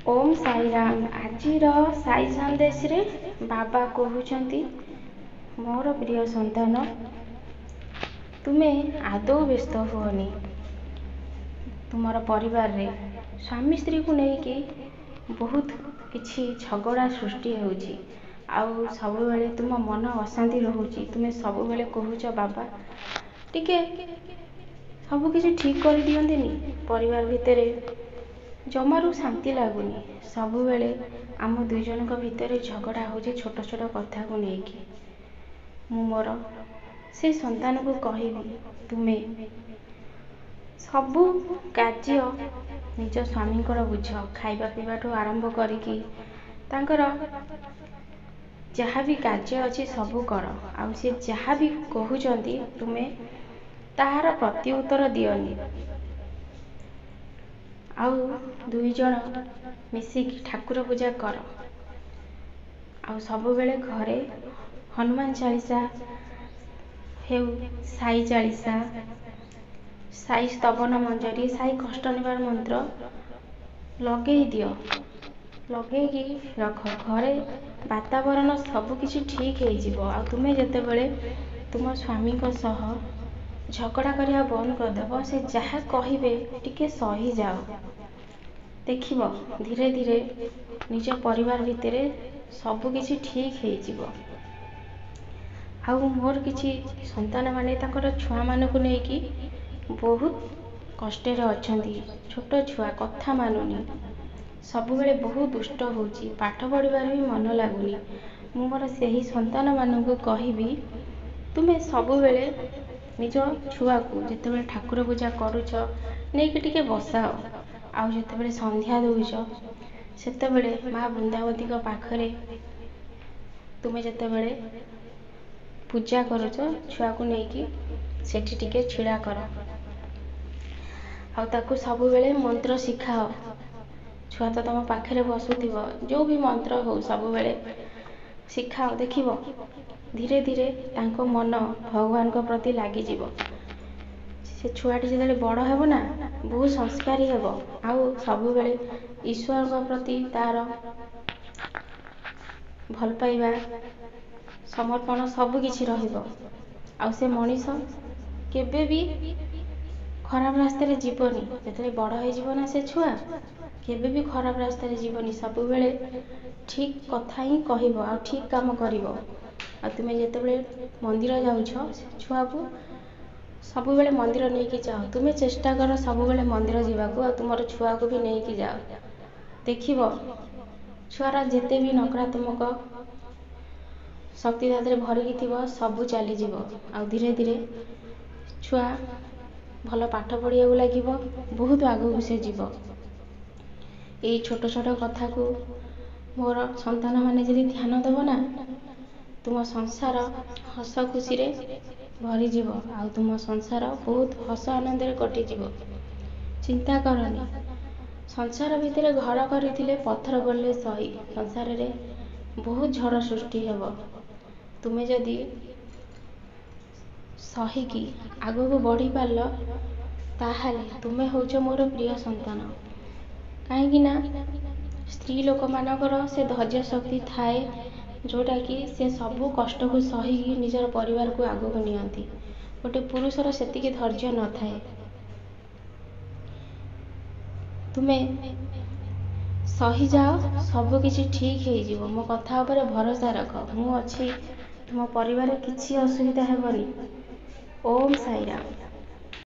ओम साई राम। आजिर साई संदेश रे बाबा कहउछंती, मोर प्रिय संतान, तुमे आदौ व्यस्त हुअनी। तुमर परिवार रे स्वामी स्त्री को लेकिन बहुत किछि झगड़ा सृष्टि होउछि। आउ सब बेले तुम मन अशांति रहुछि। तुमे सब बेले कहूछ बाबा टिके सब किछि ठीक कर दियंतिनी। परिवार भितरे जमारू शांति लगुनि। सब बेले आम दुई जन भितर झगड़ा होउछि छोट छोट कथा को लेकिन। मु मोर से संतान को कहबी, तुमे सबू कार्य निज स्वामी बुझ। खाइबा पीवा ठू आरंभ करिकी तांकर जहाँ भी कार्य अच्छी सबू कर। आउ से जहाँ भी कहउचंती तुमे ताहार प्रति उत्तर दियनी। आउ दुई जन मिसिकी ठाकुर पूजा कर। आउ सब बेले घरे हनुमान चालीसा हेउ, साई चालीसा, साई स्तवन मंजरी, साई कष्ट निवार मंत्र लगे दियो। लगे रख। घरे वातावरण सब किछि ठीक हो जिवो। आ तुमे जते बेले तुम स्वामी को सह झगड़ा करिया बंद कर देबो। से जहाँ कहिबे टिके सही जाओ। देखिबो धीरे धीरे निज परिवार भितरे सब किछि ठीक हो जिवो। आउ मोर किछि संतान माने ताकर छुआ मान को लेकी बहुत कष्ट रे अछंती। छोट छुआ कथा मानुनी, सब बेले बहुत दुष्ट होउची, पाठ पढ़िबार भी मन लागुनी। मु मोर सेही संतान मान को कहबी, तुमे सब बेले निज छुआ को जते बेले ठाकुर पूजा करूछ नेकी टिके बसाओ। आउ जते बेले संध्या दउछ सेते बेले माँ वृंदावती को पाखरे तुमे जते बेले पूजा करूछ छुआ को लेकी सेठी टिके छिड़ा कर। आउ ताकू सब बेले मंत्र शिखाओ। छुआ तो तुम पाखरे बसुथिबो, जो भी मंत्र हो सब बेले शिखाओ। देखिबो धीरे धीरे तांको मन भगवान को प्रति लागी जिवो। से छुआटी जते बड़ हेबो ना बहुत संस्कारी हेबो। आउ सब बेले ईश्वर को प्रति तार भल पाइबा समर्पण सब किछि रहिबो। आउ से मनीष केबे भी खराब रास्ते रे जीवनी। जते बड़ हो जीवो ना से छुआ केबे भी खराब रास्ते रे जीवनी। सब बेले ठीक कथा ही कहबो आ ठीक काम करिवो। आ तुमे जते बेले मंदिर जाउछ छुआ को सब बेले मंदिर नहीं जाओ। तुमे चेष्टा कर सब बेले मंदिर जीवा को। आ तुमर छुआ को भी नहीं जाओ। देखिबो छुआरा जेते भी नकारात्मक शक्ति दादरे भरिकी थिबो सब चली जीवो। आ धीरे धीरे छुआ भल पाठ पढ़िया लागिबो, बहुत आगु से जीवो। एई छोट छोट कथा को मोर संतान माने जदि ध्यान देबो ना, तुम संसार हस खुशी रे भरी जीवो। आउ तुम संसार बहुत हस आनंद रे कटि जीवो। चिंता करनी। संसार भितरे घर करिथिले पत्थर गले सही। संसार रे बहुत झड़ सृष्टि हेबो। तुमे जदि सही की आगो को बढ़ी पारलो ताहाले तुमे होउछ मोर प्रिय संतान। काहेकि ना स्त्री लोक मानकर से धैर्य शक्ति थाए जोटा कि से सबू कष्ट को सही निजर परिवार को आगो को नियंती। गोटे पुरुषर सेतिकी धैर्य न थाए। तुमे सही जाओ, सब किछि ठीक हो जिवो। मो कथा ऊपर भरोसा रख। मु अछि, तुम परिवार किछि असुविधा हेबनी। ओम साई राम।